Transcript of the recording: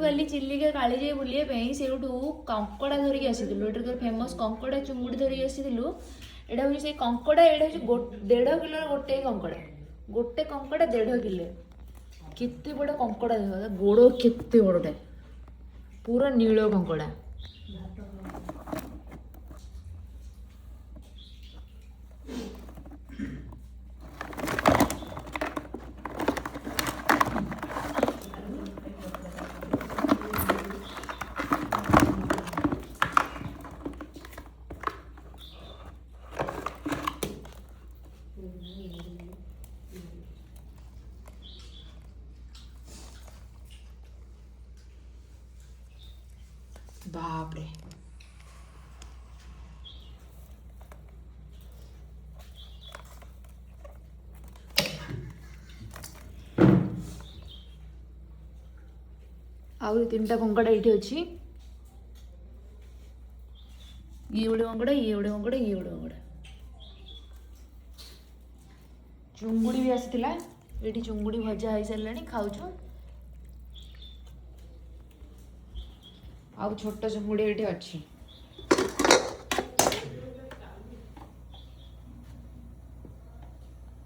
କାଲି ଚିଲିକା କାଳିଜାଇ ବୁଲିବା ପାଇଁ ସେଇଠୁ କଙ୍କଡ଼ା ଧରିକି ଆସିଥିଲୁ। ଏଠାର ଫେମସ୍ କଙ୍କଡ଼ା ଚୁଙ୍ଗୁଡ଼ି ଧରିକି ଆସିଥିଲୁ। ଏଇଟା ହେଉଛି ସେଇ କଙ୍କଡ଼ା, ଏଇଟା ହେଉଛି 1.5 କିଲୋର ଗୋଟେ କଙ୍କଡ଼ା। ଗୋଟେ କଙ୍କଡ଼ା 1.5 କିଲୋ। କେତେ ବଡ଼ କଙ୍କଡ଼ା ଦେଖ, ଗୋଡ଼ କେତେ ବଡ଼ଟା, ପୁରା ନୀଳ କଙ୍କଡ଼ା। ବାପରେ ଆଉ 3ଟା କଙ୍କଡ଼ା ଏଇଠି ଅଛି। ଇଏ ଗୋଟେ କଙ୍କଡ଼ା, ଇଏ ଗୋଟେ କଙ୍କଡ଼ା, ଇଏ ଗୋଟେ କଙ୍କଡ଼ା। ଚୁଙ୍ଗୁଡ଼ି ବି ଆସିଥିଲା। ଏଇଠି ଚୁଙ୍ଗୁଡ଼ି ଭଜା ହେଇସାରିଲାଣି, ଖାଉଛୁ। ଆଉ ଛୋଟ ଚୁଙ୍ଗୁଡ଼ି ଏଇଠି ଅଛି।